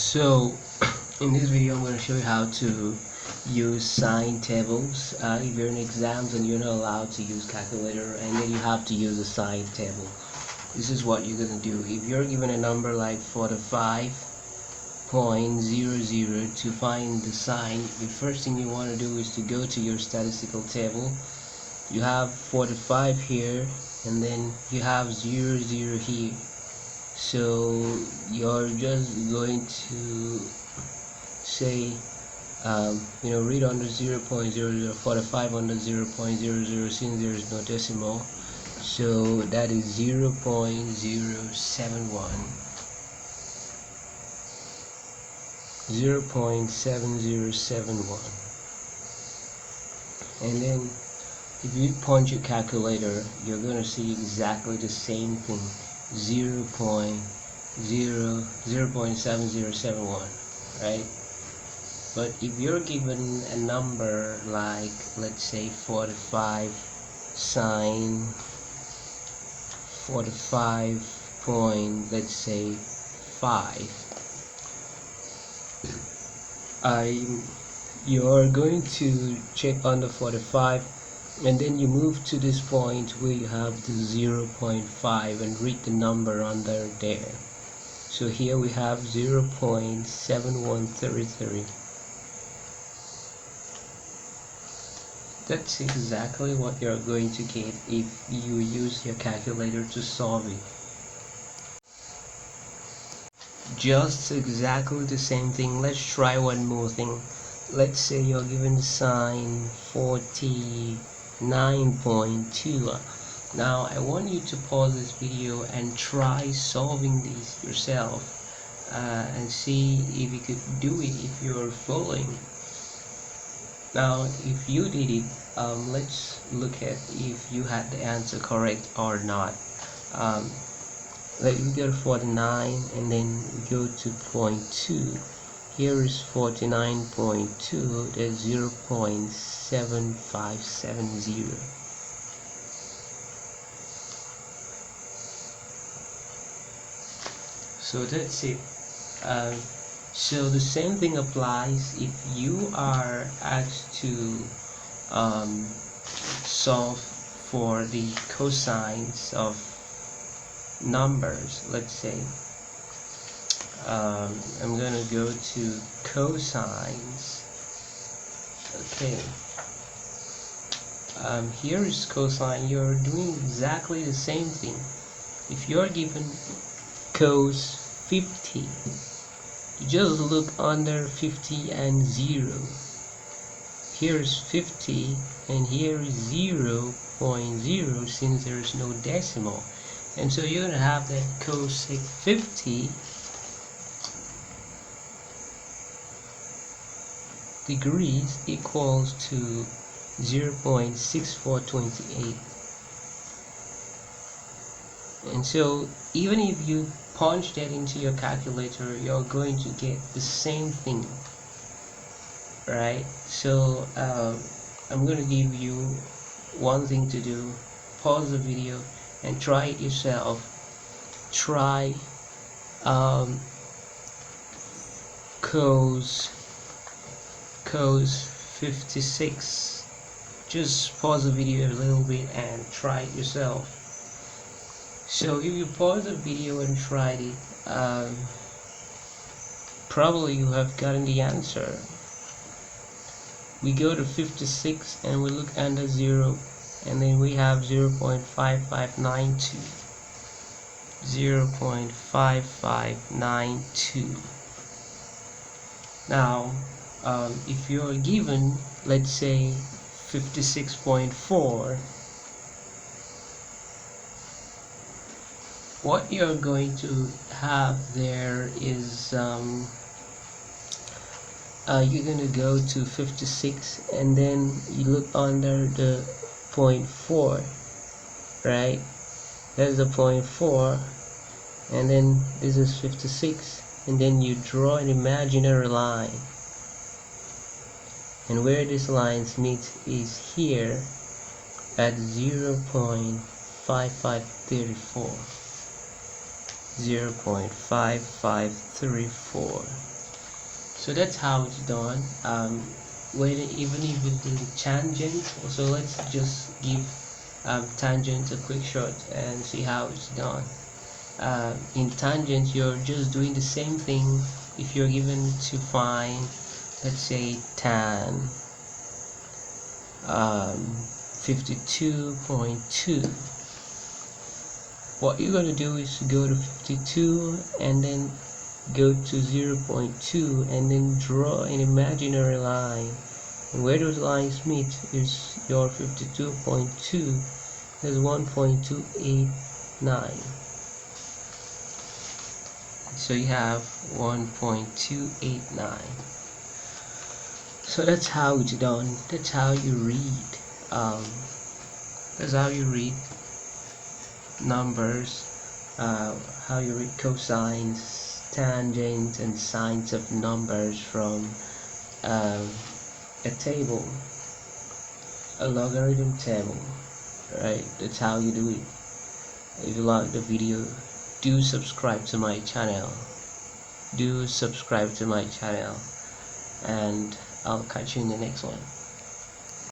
So in this video I'm going to show you how to use sine tables. If you're in exams and you're not allowed to use calculator, and then you have to use a sine table, this is what you're going to do. If you're given a number like 45.00, to find the sine, the first thing you want to do is to go to your statistical table. You have 45 here, and then you have 00 here. So you're just going to say read under 0.0045 under 0.00, since there is no decimal, so that is 0.071, 0.7071. And then if you punch your calculator, you're going to see exactly the same thing, 0.7071, right? But if you're given a number like, let's say 45 sine 45 point, let's say 5, you're going to check under 45, and then you move to this point where you have the 0.5 and read the number under there. So here we have 0.7133. That's exactly what you're going to get if you use your calculator to solve it. Just exactly the same thing. Let's try one more thing. Let's say you're given sine 49.2. Now I want you to pause this video and try solving this yourself, and see if you could do it if you're following. Now if you did it, let's look at if you had the answer correct or not. Let me go to 49 and then go to 0.2. Here is 49.2, that's 0.7570. So that's it. So the same thing applies if you are asked to solve for the cosines of numbers. Let's say I'm gonna go to cosines. Okay, here is cosine. You're doing exactly the same thing. If you're given cos 50, you just look under 50 and 0. Here is 50 and here is 0.0, since there is no decimal. And so you're going to have that cosec 50 degrees equals to 0.6428. And so even if you punch that into your calculator, you're going to get the same thing, right? So I'm going to give you one thing to do. Pause the video and try it yourself. Try cos 56. Just pause the video a little bit and try it yourself. So if you pause the video and tried it, probably you have gotten the answer. We go to 56 and we look under 0, and then we have 0.5592. 0.5592. Now if you're given, let's say 56.4, what you're going to have there is you're going to go to 56 and then you look under the 0.4, right? There's the 0.4, and then this is 56, and then you draw an imaginary line, and where these lines meet is here at 0.5534. 0.5534. So that's how it's done. When even if with the tangent, so let's just give tangent a quick shot and see how it's done. In tangent, you're just doing the same thing. If you're given to find, let's say, tan 52.2, what you're going to do is go to 52 and then go to 0.2 and then draw an imaginary line, and where those lines meet is your 52.2 is 1.289, so you have 1.289. So that's how it's done. That's how you read numbers, how you read cosines, tangents, and sines of numbers from a table, a logarithm table, right? That's how you do it. If you like the video, do subscribe to my channel. And I'll catch you in the next one.